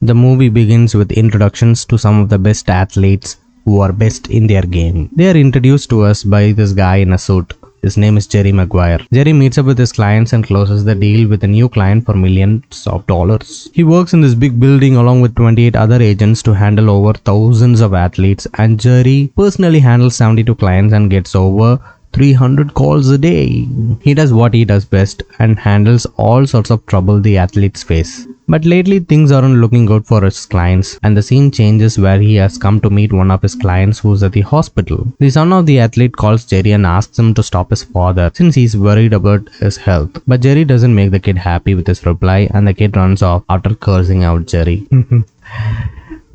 The movie begins with introductions to some of the best athletes who are best in their game. They are introduced to us by this guy in a suit. His name is Jerry Maguire. Jerry meets up with his clients and closes the deal with a new client for millions of dollars. He works in this big building along with 28 other agents to handle over thousands of athletes, and Jerry personally handles 72 clients and gets over 300 calls a day. He does what he does best and handles all sorts of trouble the athletes face. But lately things aren't looking good for his clients, and the scene changes where he has come to meet one of his clients who's at the hospital. The son of the athlete calls Jerry and asks him to stop his father since he's worried about his health. But Jerry doesn't make the kid happy with his reply, and the kid runs off after cursing out Jerry.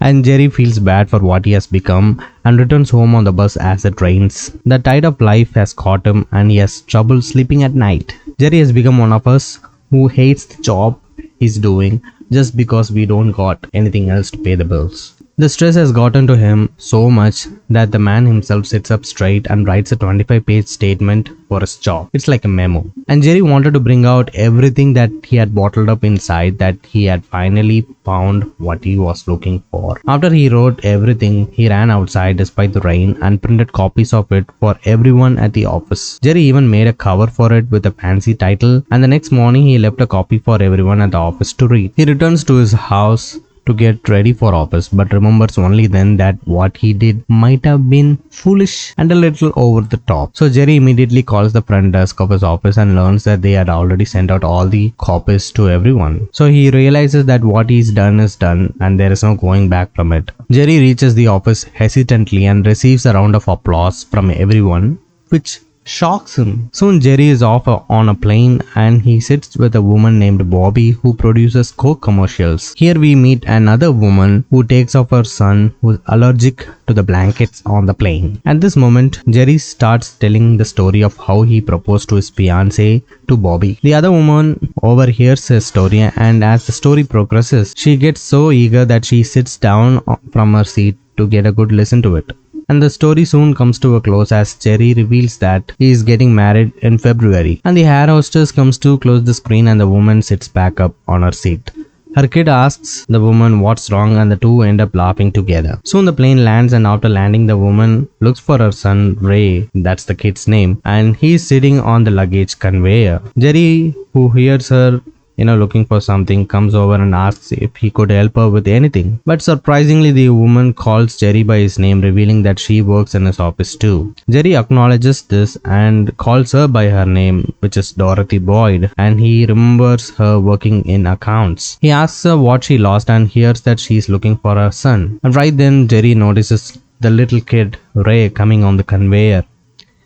And Jerry feels bad for what he has become and returns home on the bus as it rains. The tide of life has caught him and he has trouble sleeping at night. Jerry has become one of us who hates the job he's doing just because we don't got anything else to pay the bills. The stress has gotten to him so much that the man himself sits up straight and writes a 25-page statement for his job. It's like a memo. And Jerry wanted to bring out everything that he had bottled up inside, that he had finally found what he was looking for. After he wrote everything, he ran outside despite the rain and printed copies of it for everyone at the office. Jerry even made a cover for it with a fancy title, and the next morning he left a copy for everyone at the office to read. He returns to his house to get ready for office, but remembers only then that what he did might have been foolish and a little over the top. So Jerry immediately calls the front desk of his office and learns that they had already sent out all the copies to everyone. So he realizes that what he's done is done and there is no going back from it. Jerry reaches the office hesitantly and receives a round of applause from everyone, which shocks him. Soon Jerry is off on a plane and he sits with a woman named Bobby who produces Coke commercials. Here we meet another woman who takes off her son who's allergic to the blankets on the plane. At this moment, Jerry starts telling the story of how he proposed to his fiancée to Bobby. The other woman overhears his story, and as the story progresses, she gets so eager that she sits down from her seat to get a good listen to it. And the story soon comes to a close as Jerry reveals that he is getting married in February. And the air hostess comes to close the screen and the woman sits back up on her seat. Her kid asks the woman what's wrong and the two end up laughing together. Soon the plane lands, and after landing the woman looks for her son Ray, that's the kid's name, and he's sitting on the luggage conveyor. Jerry, who hears her looking for something, comes over and asks if he could help her with anything. But surprisingly, the woman calls Jerry by his name, revealing that she works in his office too. Jerry acknowledges this and calls her by her name, which is Dorothy Boyd, and he remembers her working in accounts. He asks her what she lost and hears that she's looking for her son. And right then, Jerry notices the little kid, Ray, coming on the conveyor.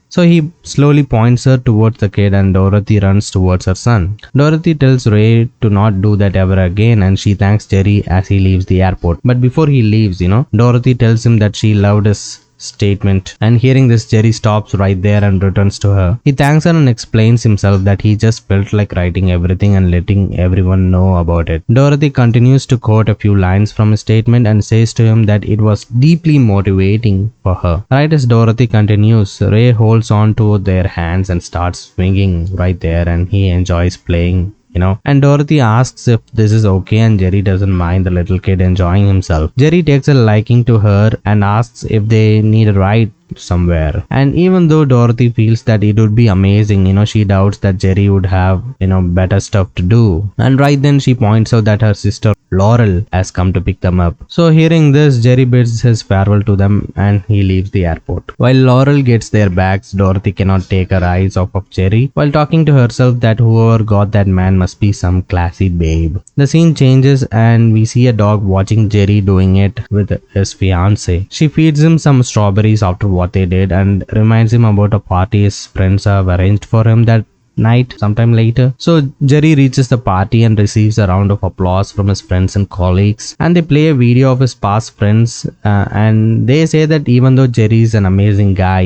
So he slowly points her towards the kid and Dorothy runs towards her son. Dorothy tells Ray to not do that ever again, and she thanks Jerry as he leaves the airport. But before he leaves, Dorothy tells him that she loved his statement, and hearing this, Jerry stops right there and returns to her. He thanks her and explains himself that he just felt like writing everything and letting everyone know about it. Dorothy continues to quote a few lines from his statement and says to him that it was deeply motivating for her. Right as Dorothy continues, Ray holds on to their hands and starts swinging right there, and he enjoys playing. And Dorothy asks if this is okay, and Jerry doesn't mind the little kid enjoying himself. Jerry takes a liking to her and asks if they need a ride somewhere. And even though Dorothy feels that it would be amazing, she doubts that Jerry would have, better stuff to do. And right then she points out that her sister Laurel has come to pick them up. So hearing this, Jerry bids his farewell to them and he leaves the airport. While Laurel gets their bags, Dorothy cannot take her eyes off of Jerry while talking to herself that whoever got that man must be some classy babe. The scene changes and we see a dog watching Jerry doing it with his fiancée. She feeds him some strawberries after what they did and reminds him about a party his friends have arranged for him that night sometime later. So Jerry reaches the party and receives a round of applause from his friends and colleagues, and they play a video of his past friends and they say that even though Jerry is an amazing guy,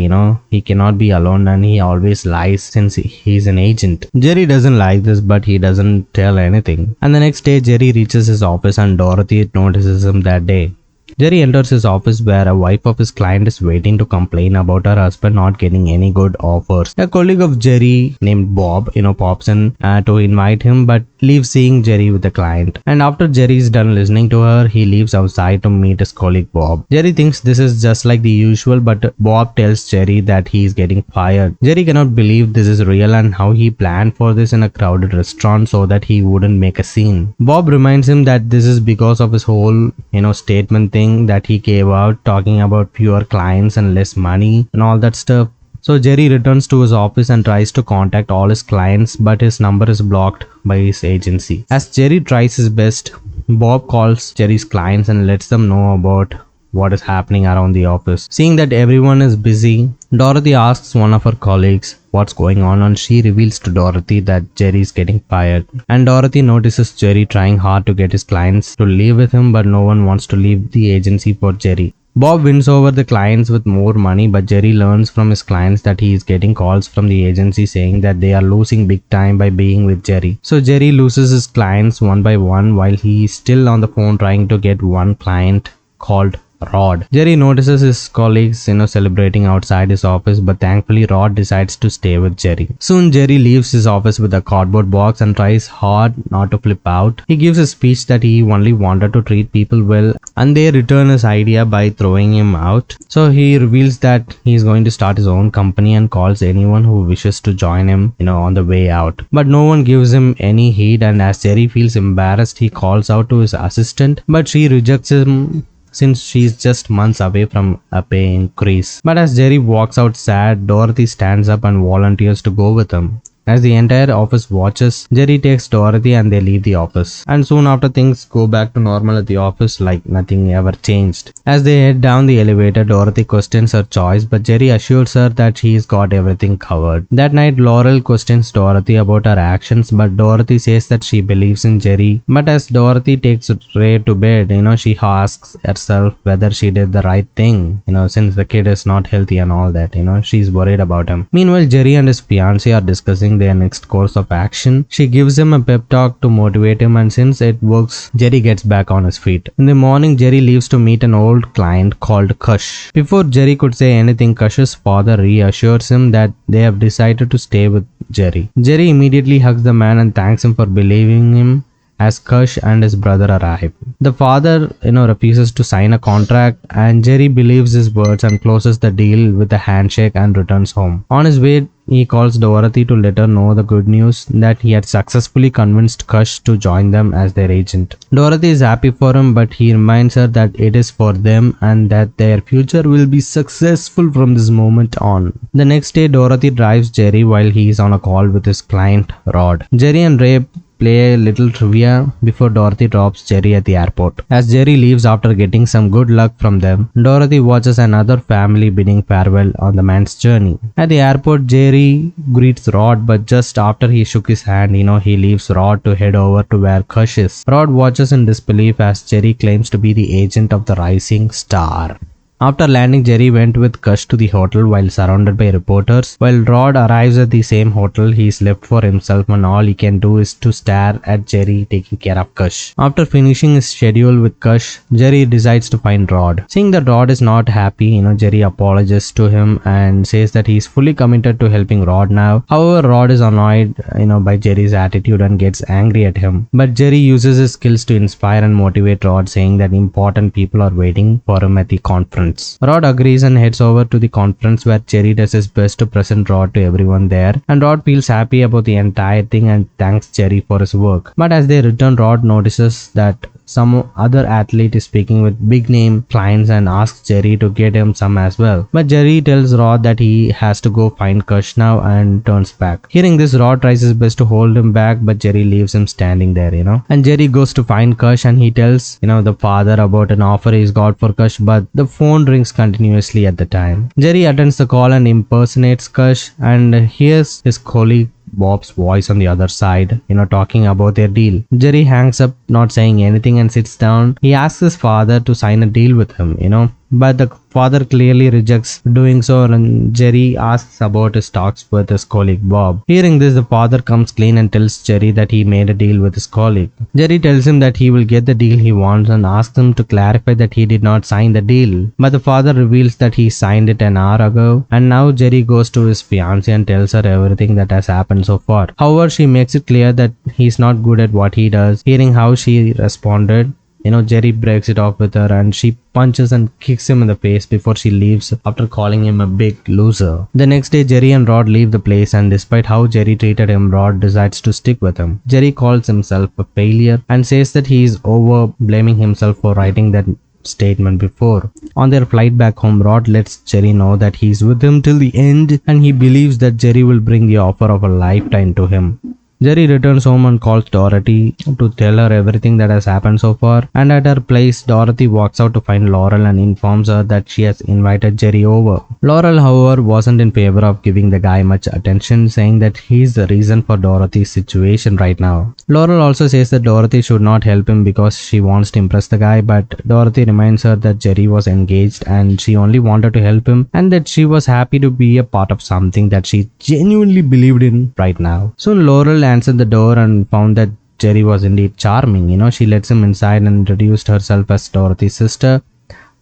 he cannot be alone and he always lies since he's an agent. Jerry doesn't like this, but he doesn't tell anything. And the next day Jerry reaches his office and Dorothy notices him that day. Jerry enters his office where a wife of his client is waiting to complain about her husband not getting any good offers. A colleague of Jerry named Bob, pops in to invite him but leaves seeing Jerry with the client. And after Jerry is done listening to her, he leaves outside to meet his colleague Bob. Jerry thinks this is just like the usual, but Bob tells Jerry that he is getting fired. Jerry cannot believe this is real and how he planned for this in a crowded restaurant so that he wouldn't make a scene. Bob reminds him that this is because of his whole, statement thing that he gave out, talking about fewer clients and less money and all that stuff. So Jerry returns to his office and tries to contact all his clients, but his number is blocked by his agency. As Jerry tries his best, Bob calls Jerry's clients and lets them know about what is happening around the office. Seeing that everyone is busy, Dorothy asks one of her colleagues what's going on, and she reveals to Dorothy that Jerry is getting fired. And Dorothy notices Jerry trying hard to get his clients to leave with him, but no one wants to leave the agency for Jerry. Bob wins over the clients with more money, but Jerry learns from his clients that he is getting calls from the agency saying that they are losing big time by being with Jerry. So Jerry loses his clients one by one while he is still on the phone trying to get one client called Rod. Jerry notices his colleagues, celebrating outside his office, but thankfully Rod decides to stay with Jerry. Soon Jerry leaves his office with a cardboard box and tries hard not to flip out. He gives a speech that he only wanted to treat people well, and they return his idea by throwing him out. So he reveals that he is going to start his own company and calls anyone who wishes to join him, on the way out. But no one gives him any heed, and as Jerry feels embarrassed, he calls out to his assistant, but she rejects him since she's just months away from a pay increase. But as Jerry walks out sad, Dorothy stands up and volunteers to go with him. As the entire office watches, Jerry takes Dorothy and they leave the office. And soon after, things go back to normal at the office like nothing ever changed. As they head down the elevator, Dorothy questions her choice, but Jerry assures her that she's got everything covered. That night, Laurel questions Dorothy about her actions, but Dorothy says that she believes in Jerry. But as Dorothy takes Ray to bed, she asks herself whether she did the right thing, since the kid is not healthy and all that, she's worried about him. Meanwhile, Jerry and his fiancée are discussing their next course of action. She gives him a pep talk to motivate him, and since it works, Jerry gets back on his feet. In the morning, Jerry leaves to meet an old client called Kush. Before Jerry could say anything, Kush's father reassures him that they have decided to stay with Jerry. Jerry immediately hugs the man and thanks him for believing him as Kush and his brother arrive. The father, refuses to sign a contract, and Jerry believes his words and closes the deal with a handshake and returns home. On his way, he calls Dorothy to let her know the good news that he had successfully convinced Kush to join them as their agent. Dorothy is happy for him, but he reminds her that it is for them and that their future will be successful from this moment on. The next day, Dorothy drives Jerry while he is on a call with his client, Rod. Jerry and Ray play a little trivia before Dorothy drops Jerry at the airport. As Jerry leaves after getting some good luck from them, Dorothy watches another family bidding farewell on the man's journey. At the airport, Jerry greets Rod, but just after he shook his hand, he leaves Rod to head over to where Kush is. Rod watches in disbelief as Jerry claims to be the agent of the rising star. After landing, Jerry went with Kush to the hotel while surrounded by reporters. While Rod arrives at the same hotel, he is left for himself and all he can do is to stare at Jerry taking care of Kush. After finishing his schedule with Kush, Jerry decides to find Rod. Seeing that Rod is not happy, Jerry apologizes to him and says that he is fully committed to helping Rod now. However, Rod is annoyed, by Jerry's attitude and gets angry at him. But Jerry uses his skills to inspire and motivate Rod, saying that important people are waiting for him at the conference. Rod agrees and heads over to the conference where Jerry does his best to present Rod to everyone there, and Rod feels happy about the entire thing and thanks Jerry for his work. But as they return, Rod notices that some other athlete is speaking with big name clients and asks Jerry to get him some as well. But Jerry tells Rod that he has to go find Kush now and turns back. Hearing this, Rod tries his best to hold him back, but Jerry leaves him standing there, And Jerry goes to find Kush and he tells, the father about an offer he's got for Kush, but the phone rings continuously at the time. Jerry attends the call and impersonates Kush and hears his colleague Bob's voice on the other side, talking about their deal. Jerry hangs up, not saying anything, and sits down. He asks his father to sign a deal with him, but the father clearly rejects doing so, and Jerry asks about his talks with his colleague Bob. Hearing this, the father comes clean and tells Jerry that he made a deal with his colleague. Jerry tells him that he will get the deal he wants and asks him to clarify that he did not sign the deal. But the father reveals that he signed it an hour ago, and now Jerry goes to his fiancée and tells her everything that has happened so far. However, she makes it clear that he's not good at what he does. Hearing how she responded, Jerry breaks it off with her and she punches and kicks him in the face before she leaves after calling him a big loser. The next day, Jerry and Rod leave the place, and despite how Jerry treated him, Rod decides to stick with him. Jerry calls himself a failure and says that he is over blaming himself for writing that statement before. On their flight back home, Rod lets Jerry know that he's with him till the end and he believes that Jerry will bring the offer of a lifetime to him. Jerry returns home and calls Dorothy to tell her everything that has happened so far, and at her place, Dorothy walks out to find Laurel and informs her that she has invited Jerry over. Laurel, however, wasn't in favor of giving the guy much attention, saying that he's the reason for Dorothy's situation right now. Laurel also says that Dorothy should not help him because she wants to impress the guy, but Dorothy reminds her that Jerry was engaged and she only wanted to help him, and that she was happy to be a part of something that she genuinely believed in right now. Soon Laurel answered the door and found that Jerry was indeed charming. She lets him inside and introduced herself as Dorothy's sister,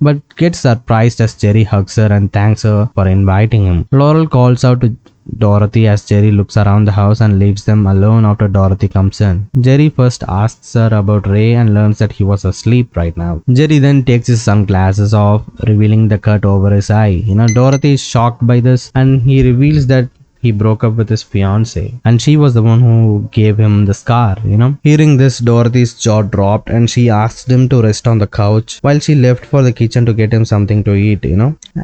but gets surprised as Jerry hugs her and thanks her for inviting him. Laurel calls out to Dorothy as Jerry looks around the house and leaves them alone after Dorothy comes in. Jerry first asks her about Ray and learns that he was asleep right now. Jerry then takes his sunglasses off, revealing the cut over his eye. Dorothy is shocked by this and he reveals that he broke up with his fiancée and she was the one who gave him the scar. Hearing this, Dorothy's jaw dropped and she asked him to rest on the couch while she left for the kitchen to get him something to eat.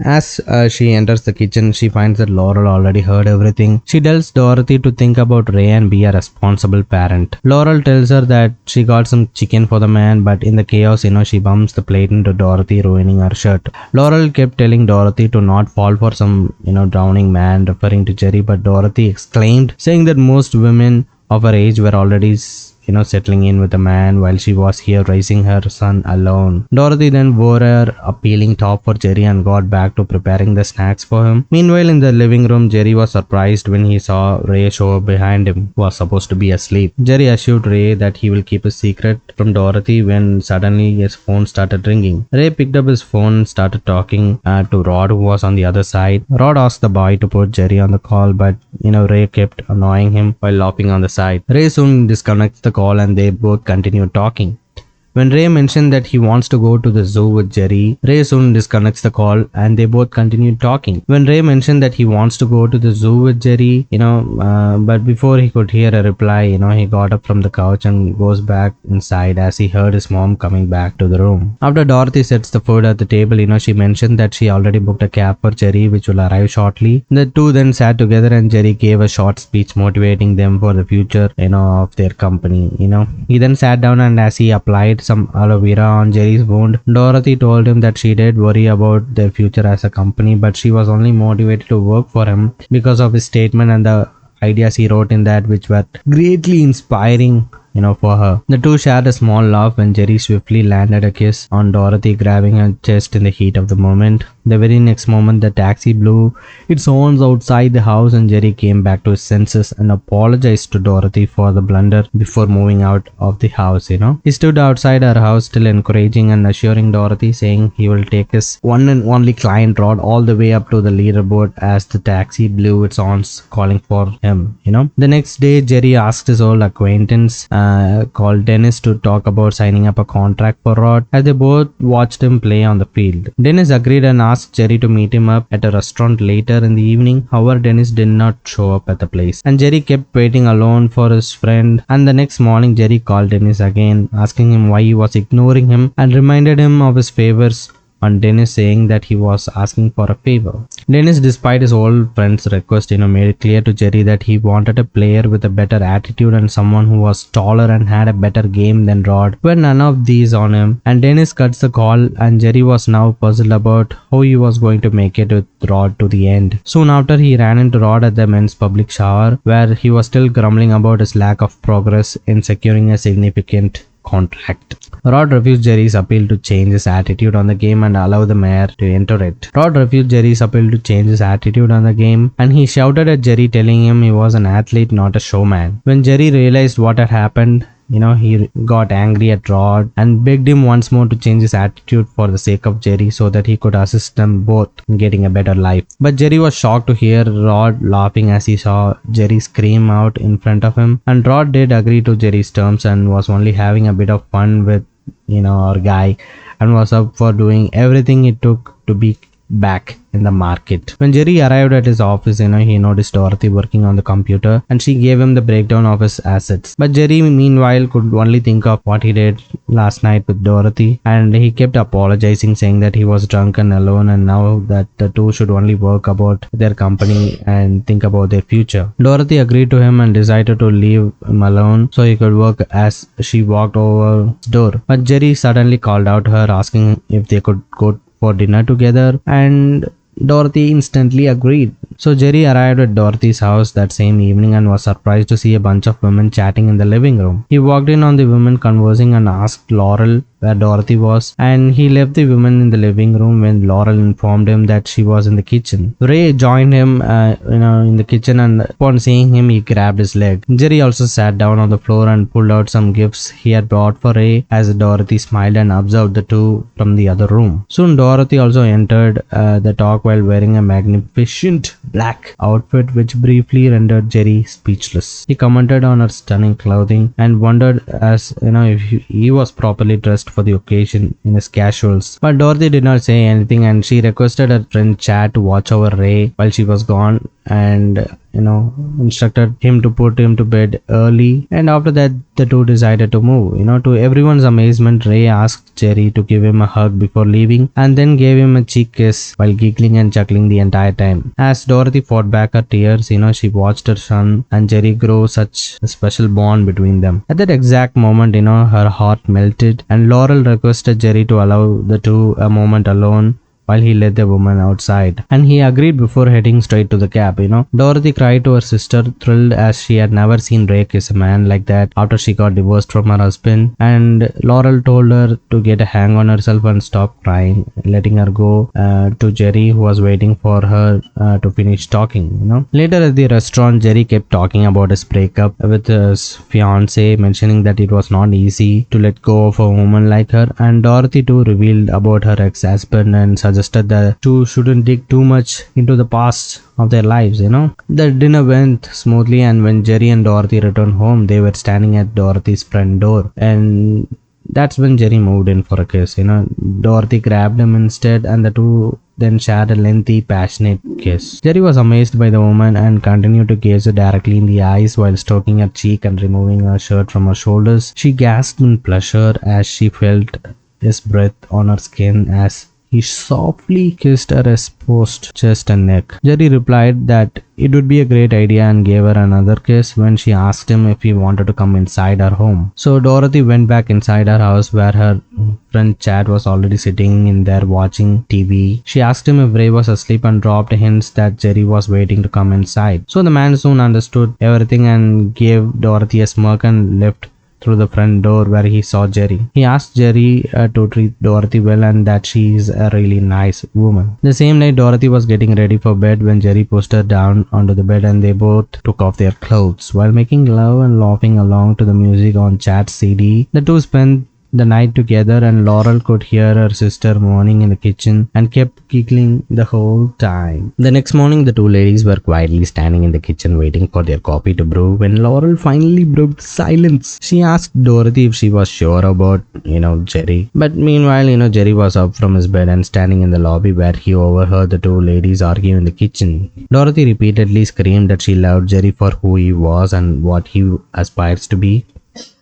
As she enters the kitchen, she finds that Laurel already heard everything. She tells Dorothy to think about Ray and be a responsible parent. Laurel tells her that she got some chicken for the man, but in the chaos, she bumps the plate into Dorothy, ruining her shirt. Laurel kept telling Dorothy to not fall for some, drowning man, referring to Jerry, but Dorothy exclaimed, saying that most women of her age were already settling in with a man while she was here raising her son alone. Dorothy then wore her appealing top for Jerry and got back to preparing the snacks for him. Meanwhile, in the living room, Jerry was surprised when he saw Ray show up behind him, who was supposed to be asleep. Jerry assured Ray that he will keep a secret from Dorothy when suddenly his phone started ringing. Ray picked up his phone and started talking to Rod, who was on the other side. Rod asked the boy to put Jerry on the call, but Ray kept annoying him while laughing on the side. Ray soon disconnects the call and they both continue talking. When Ray mentioned that he wants to go to the zoo with Jerry, Ray soon disconnects the call and they both continue talking. When Ray mentioned that he wants to go to the zoo with Jerry, but before he could hear a reply, he got up from the couch and goes back inside as he heard his mom coming back to the room. After Dorothy sets the food at the table, she mentioned that she already booked a cab for Jerry which will arrive shortly. The two then sat together and Jerry gave a short speech motivating them for the future, of their company. He then sat down and as he applied some aloe vera on Jerry's wound, Dorothy told him that she did worry about their future as a company, but she was only motivated to work for him because of his statement and the ideas he wrote in that, which were greatly inspiring for her. The two shared a small laugh when Jerry swiftly landed a kiss on Dorothy, grabbing her chest in the heat of the moment. The very next moment, the taxi blew its horns outside the house and Jerry came back to his senses and apologized to Dorothy for the blunder before moving out of the house. He stood outside her house, still encouraging and assuring Dorothy, saying he will take his one and only client Rod all the way up to the leaderboard as the taxi blew its horns, calling for him. The next day, Jerry asked his old acquaintance called Dennis to talk about signing up a contract for Rod, as they both watched him play on the field. Dennis agreed and asked Jerry to meet him up at a restaurant later in the evening. However, Dennis did not show up at the place and Jerry kept waiting alone for his friend, and the next morning Jerry called Dennis again, asking him why he was ignoring him and reminded him of his favors on Dennis, saying that he was asking for a favor. Dennis, despite his old friend's request, made it clear to Jerry that he wanted a player with a better attitude and someone who was taller and had a better game than Rod. But none of these on him, and Dennis cuts the call and Jerry was now puzzled about how he was going to make it with Rod to the end. Soon after, he ran into Rod at the men's public shower, where he was still grumbling about his lack of progress in securing a significant contract. Rod refused Jerry's appeal to change his attitude on the game and allow the mayor to enter it. Rod refused Jerry's appeal to change his attitude on the game, and he shouted at Jerry, telling him he was an athlete, not a showman. When Jerry realized what had happened, he got angry at Rod and begged him once more to change his attitude for the sake of Jerry so that he could assist them both in getting a better life. But Jerry was shocked to hear Rod laughing as he saw Jerry scream out in front of him. And Rod did agree to Jerry's terms and was only having a bit of fun with, our guy, and was up for doing everything it took to be back in the market. When Jerry arrived at his office, he noticed Dorothy working on the computer and she gave him the breakdown of his assets. But Jerry, meanwhile, could only think of what he did last night with Dorothy, and he kept apologizing, saying that he was drunk and alone, and now that the two should only work about their company and think about their future. Dorothy agreed to him and decided to leave him alone so he could work as she walked over his door. But Jerry suddenly called out her, asking if they could go for dinner together, and Dorothy instantly agreed. So Jerry arrived at Dorothy's house that same evening and was surprised to see a bunch of women chatting in the living room. He walked in on the women conversing and asked Laurel where Dorothy was, and he left the women in the living room when Laurel informed him that she was in the kitchen. Ray joined him in the kitchen, and upon seeing him he grabbed his leg. Jerry also sat down on the floor and pulled out some gifts he had brought for Ray as Dorothy smiled and observed the two from the other room. Soon Dorothy also entered the talk while wearing a magnificent black outfit which briefly rendered Jerry speechless. He commented on her stunning clothing and wondered if he was properly dressed for the occasion in his casuals. But Dorothy did not say anything, and she requested her friend Chad to watch over Ray while she was gone, and instructed him to put him to bed early. And after that, the two decided to move. To everyone's amazement, Ray asked Jerry to give him a hug before leaving and then gave him a cheek kiss while giggling and chuckling the entire time. As Dorothy fought back her tears, she watched her son and Jerry grow such a special bond between them. At that exact moment, her heart melted, and Laurel requested Jerry to allow the two a moment alone while he led the woman outside, and he agreed before heading straight to the cab. Dorothy cried to her sister, thrilled as she had never seen Ray kiss a man like that after she got divorced from her husband, and Laurel told her to get a hang on herself and stop crying, letting her go to Jerry, who was waiting for her to finish talking. Later at the restaurant, Jerry kept talking about his breakup with his fiancée, mentioning that it was not easy to let go of a woman like her, and Dorothy too revealed about her ex-husband and suggested the two shouldn't dig too much into the past of their lives. The dinner went smoothly, and when Jerry and Dorothy returned home, they were standing at Dorothy's front door, and that's when Jerry moved in for a kiss. Dorothy grabbed him instead, and the two then shared a lengthy, passionate kiss. Jerry was amazed by the woman and continued to gaze her directly in the eyes while stroking her cheek and removing her shirt from her shoulders. She gasped in pleasure as she felt his breath on her skin as he softly kissed her exposed chest and neck. Jerry replied that it would be a great idea and gave her another kiss when she asked him if he wanted to come inside her home. So Dorothy went back inside her house where her friend Chad was already sitting in there watching TV. She asked him if Ray was asleep and dropped hints that Jerry was waiting to come inside. So the man soon understood everything and gave Dorothy a smirk and left through the front door where he saw Jerry. He asked Jerry to treat Dorothy well and that she is a really nice woman. The same night, Dorothy was getting ready for bed when Jerry pushed her down onto the bed and they both took off their clothes. While making love and laughing along to the music on Chad's CD, the two spent the night together, and Laurel could hear her sister moaning in the kitchen and kept giggling the whole time. The next morning, the two ladies were quietly standing in the kitchen waiting for their coffee to brew when Laurel finally broke silence. She asked Dorothy if she was sure about, Jerry. But meanwhile, Jerry was up from his bed and standing in the lobby where he overheard the two ladies argue in the kitchen. Dorothy repeatedly screamed that she loved Jerry for who he was and what he aspires to be,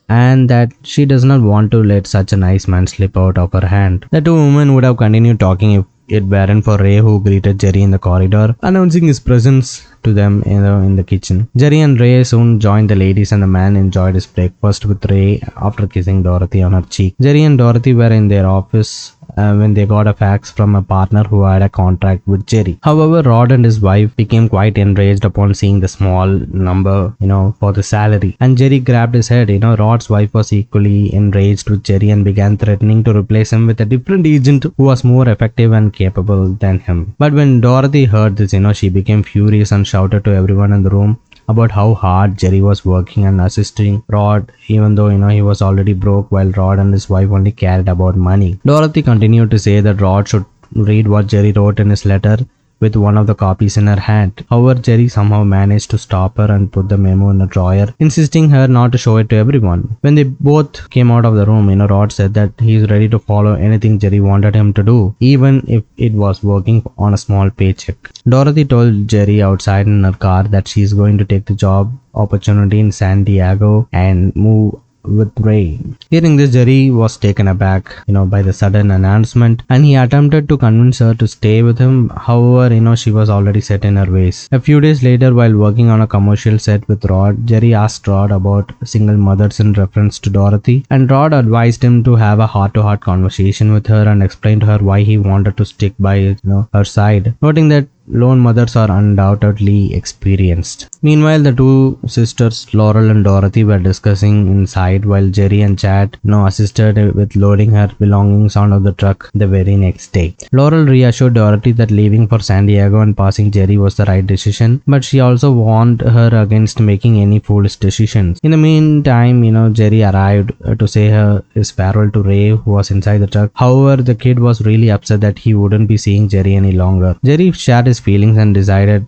and that she does not want to let such a nice man slip out of her hand. The two women would have continued talking if it weren't for Ray, who greeted Jerry in the corridor, announcing his presence to them in the kitchen. Jerry and Ray soon joined the ladies, and the man enjoyed his breakfast with Ray after kissing Dorothy on her cheek. Jerry and Dorothy were in their office when they got a fax from a partner who had a contract with Jerry. However, Rod and his wife became quite enraged upon seeing the small number, for the salary. And Jerry grabbed his head. Rod's wife was equally enraged with Jerry and began threatening to replace him with a different agent who was more effective and capable than him. But when Dorothy heard this, she became furious and shouted to everyone in the room about how hard Jerry was working and assisting Rod, even though he was already broke, while Rod and his wife only cared about money. Dorothy continued to say that Rod should read what Jerry wrote in his letter with one of the copies in her hand. However, Jerry somehow managed to stop her and put the memo in a drawer, insisting her not to show it to everyone. When they both came out of the room, Rod said that he is ready to follow anything Jerry wanted him to do, even if it was working on a small paycheck. Dorothy told Jerry outside in her car that she is going to take the job opportunity in San Diego and move with Ray. Hearing this, Jerry was taken aback, by the sudden announcement, and he attempted to convince her to stay with him. However, she was already set in her ways. A few days later, while working on a commercial set with Rod, Jerry asked Rod about single mothers in reference to Dorothy, and Rod advised him to have a heart-to-heart conversation with her and explain to her why he wanted to stick by, her side, noting that lone mothers are undoubtedly experienced. Meanwhile, the two sisters, Laurel and Dorothy, were discussing inside while Jerry and Chad, assisted with loading her belongings onto the truck the very next day. Laurel reassured Dorothy that leaving for San Diego and passing Jerry was the right decision, but she also warned her against making any foolish decisions. In the meantime, Jerry arrived to say his farewell to Ray, who was inside the truck. However, the kid was really upset that he wouldn't be seeing Jerry any longer. Jerry shared his feelings and decided,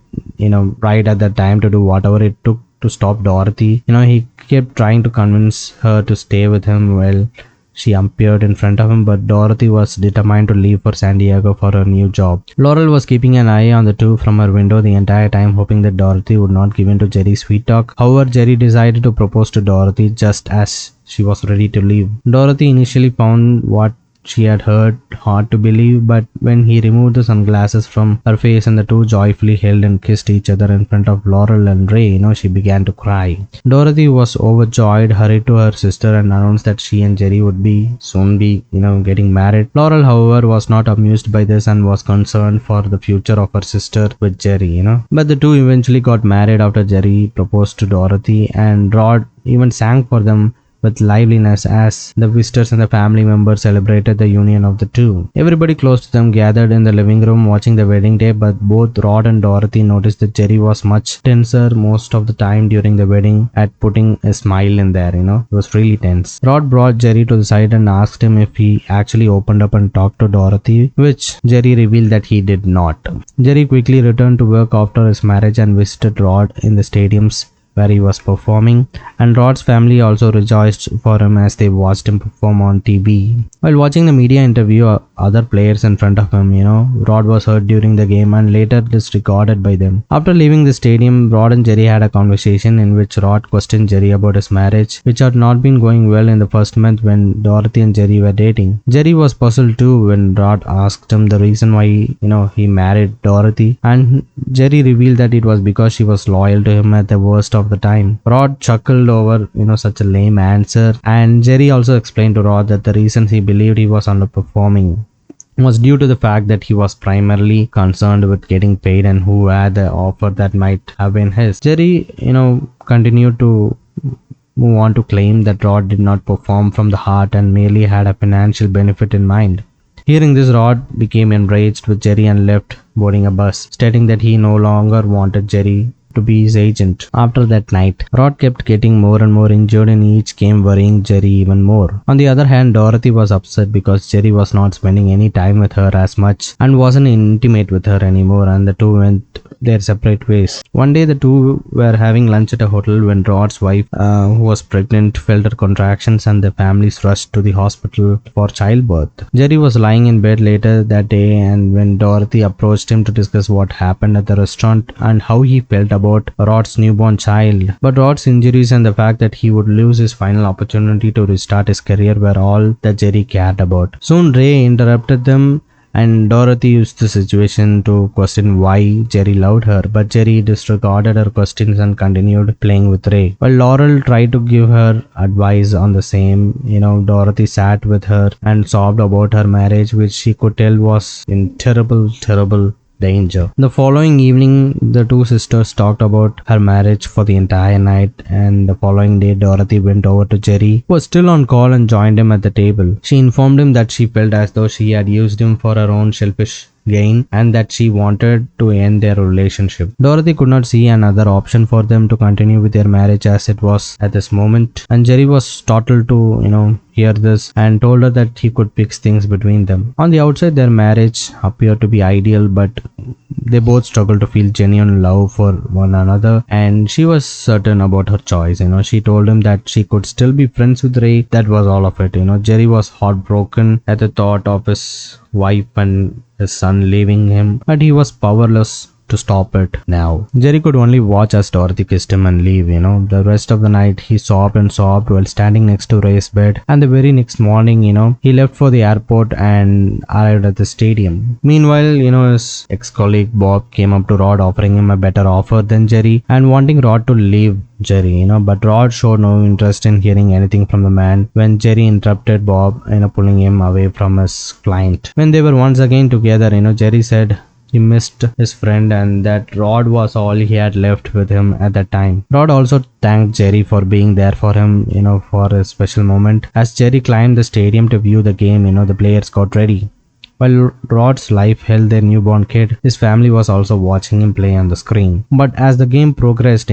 right at that time to do whatever it took to stop Dorothy. He kept trying to convince her to stay with him while she appeared in front of him, but Dorothy was determined to leave for San Diego for her new job. Laurel was keeping an eye on the two from her window the entire time, hoping that Dorothy would not give in to Jerry's sweet talk. However, Jerry decided to propose to Dorothy just as she was ready to leave. Dorothy initially found what she had heard hard to believe, but when he removed the sunglasses from her face and the two joyfully held and kissed each other in front of Laurel and Ray, she began to cry. Dorothy was overjoyed, hurried to her sister and announced that she and Jerry would soon be getting married. Laurel, however, was not amused by this and was concerned for the future of her sister with Jerry, But the two eventually got married after Jerry proposed to Dorothy, and Rod even sang for them with liveliness as the visitors and the family members celebrated the union of the two. Everybody close to them gathered in the living room watching the wedding day, but both Rod and Dorothy noticed that Jerry was much tenser most of the time during the wedding at putting a smile in there, It was really tense. Rod brought Jerry to the side and asked him if he actually opened up and talked to Dorothy, which Jerry revealed that he did not. Jerry quickly returned to work after his marriage and visited Rod in the stadiums where he was performing, and Rod's family also rejoiced for him as they watched him perform on TV. While watching the media interview other players in front of him, Rod was hurt during the game and later disregarded by them. After leaving the stadium, Rod and Jerry had a conversation in which Rod questioned Jerry about his marriage, which had not been going well in the first month when Dorothy and Jerry were dating. Jerry was puzzled too when Rod asked him the reason why, he married Dorothy, and Jerry revealed that it was because she was loyal to him at the worst of the time. Rod chuckled over, such a lame answer, and Jerry also explained to Rod that the reason he believed he was underperforming was due to the fact that he was primarily concerned with getting paid and who had the offer that might have been his. Jerry, continued to move on to claim that Rod did not perform from the heart and merely had a financial benefit in mind. Hearing this, Rod became enraged with Jerry and left boarding a bus, stating that he no longer wanted Jerry to be his agent. After that night, Rod kept getting more and more injured in each game, worrying Jerry even more. On the other hand, Dorothy was upset because Jerry was not spending any time with her as much and wasn't intimate with her anymore, and the two went their separate ways. One day, the two were having lunch at a hotel when Rod's wife, who was pregnant, felt her contractions and the families rushed to the hospital for childbirth. Jerry was lying in bed later that day, and when Dorothy approached him to discuss what happened at the restaurant and how he felt about Rod's newborn child. But Rod's injuries and the fact that he would lose his final opportunity to restart his career were all that Jerry cared about. Soon Ray interrupted them And Dorothy used the situation to question why Jerry loved her, but Jerry disregarded her questions and continued playing with Ray. While Laurel tried to give her advice on the same, Dorothy sat with her and sobbed about her marriage, which she could tell was in terrible danger. The following evening, the two sisters talked about her marriage for the entire night, and the following day, Dorothy went over to Jerry, who was still on call, and joined him at the table. She informed him that she felt as though she had used him for her own selfish gain and that she wanted to end their relationship. Dorothy could not see another option for them to continue with their marriage as it was at this moment, and Jerry was startled to, hear this and told her that he could fix things between them. On the outside, their marriage appeared to be ideal, but they both struggled to feel genuine love for one another, and she was certain about her choice. She told him that she could still be friends with Ray. That was all of it. Jerry was heartbroken at the thought of his wife and his son leaving him, but he was powerless to stop it now. Jerry could only watch as Dorothy kissed him and leave. The rest of the night he sobbed and sobbed while standing next to Ray's bed, and the very next morning, he left for the airport and arrived at the stadium. Meanwhile, his ex-colleague Bob came up to Rod offering him a better offer than Jerry and wanting Rod to leave Jerry, but Rod showed no interest in hearing anything from the man when Jerry interrupted Bob, pulling him away from his client. When they were once again together, Jerry said he missed his friend and that Rod was all he had left with him at that time. Rod also thanked Jerry for being there for him, for a special moment. As Jerry climbed the stadium to view the game, the players got ready. While Rod's life held their newborn kid, his family was also watching him play on the screen. But as the game progressed,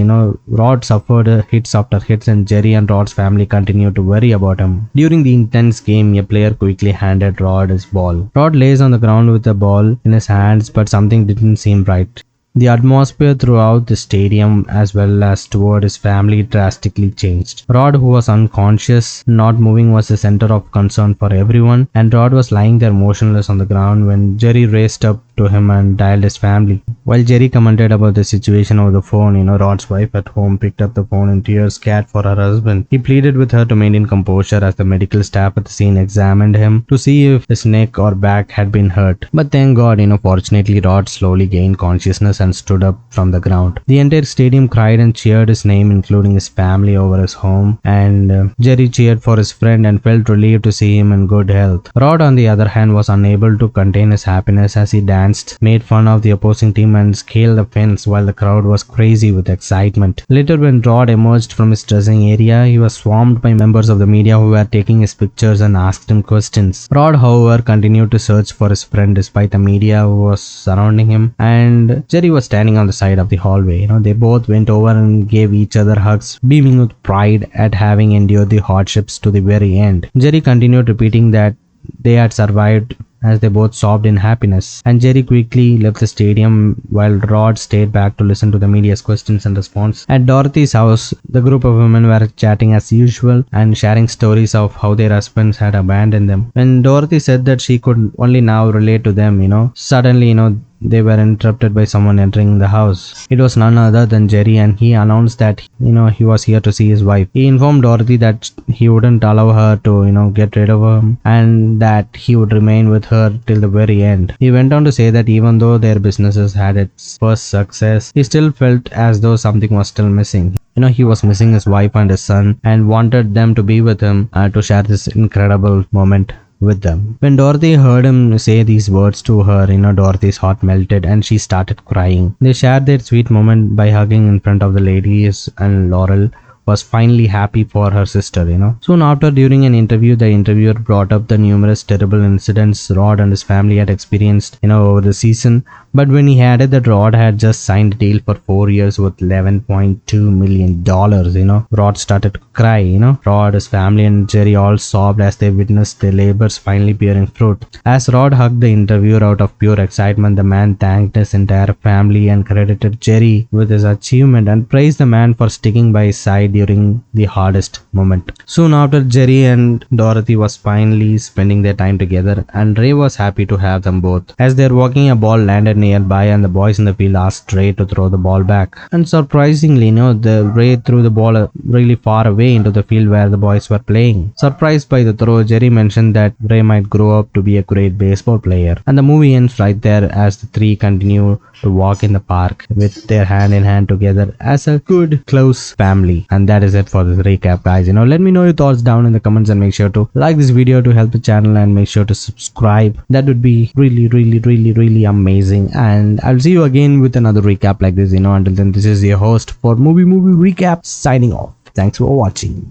Rod suffered hits after hits, and Jerry and Rod's family continued to worry about him. During the intense game, a player quickly handed Rod his ball. Rod lays on the ground with the ball in his hands, but something didn't seem right. The atmosphere throughout the stadium as well as toward his family drastically changed. Rod, who was unconscious, not moving, was the center of concern for everyone, and Rod was lying there motionless on the ground when Jerry raced up to him and dialed his family. While Jerry commented about the situation over the phone, Rod's wife at home picked up the phone in tears, scared for her husband. He pleaded with her to maintain composure as the medical staff at the scene examined him to see if his neck or back had been hurt. But thank God, fortunately Rod slowly gained consciousness and stood up from the ground. The entire stadium cried and cheered his name, including his family, over his home, and Jerry cheered for his friend and felt relieved to see him in good health. Rod, on the other hand, was unable to contain his happiness as he danced, made fun of the opposing team, and scaled the fence while the crowd was crazy with excitement. Later, when Rod emerged from his dressing area, he was swarmed by members of the media who were taking his pictures and asked him questions. Rod, however, continued to search for his friend despite the media who was surrounding him, and Jerry was standing on the side of the hallway. They both went over and gave each other hugs, beaming with pride at having endured the hardships to the very end. Jerry continued repeating that they had survived as they both sobbed in happiness, and Jerry quickly left the stadium while Rod stayed back to listen to the media's questions and response. At Dorothy's house, the group of women were chatting as usual and sharing stories of how their husbands had abandoned them. When Dorothy said that she could only now relate to them, suddenly, they were interrupted by someone entering the house. It was none other than Jerry, and he announced that, he was here to see his wife. He informed Dorothy that he wouldn't allow her to, get rid of him, and that he would remain with her till the very end. He went on to say that even though their businesses had its first success, he still felt as though something was still missing. He was missing his wife and his son and wanted them to be with him to share this incredible moment with them. When Dorothy heard him say these words to her, Dorothy's heart melted and she started crying. They shared their sweet moment by hugging in front of the ladies, and Laurel was finally happy for her sister. Soon after, during an interview, the interviewer brought up the numerous terrible incidents Rod and his family had experienced, over the season. But when he added that Rod had just signed a deal for 4 years worth $11.2 million, Rod started to cry. Rod, his family, and Jerry all sobbed as they witnessed their labors finally bearing fruit. As Rod hugged the interviewer out of pure excitement, the man thanked his entire family and credited Jerry with his achievement and praised the man for sticking by his side during the hardest moment. Soon after, Jerry and Dorothy was finally spending their time together, and Ray was happy to have them both. As they were walking, a ball landed nearby, and the boys in the field asked Ray to throw the ball back. And surprisingly, Ray threw the ball really far away into the field where the boys were playing. Surprised by the throw, Jerry mentioned that Ray might grow up to be a great baseball player. And the movie ends right there as the three continue to walk in the park with their hand in hand together as a good, close family. And that is it for this recap, guys. Let me know your thoughts down in the comments, and make sure to like this video to help the channel, and make sure to subscribe. That would be really amazing. And I'll see you again with another recap like this. Until then, this is your host for movie recap signing off. Thanks for watching.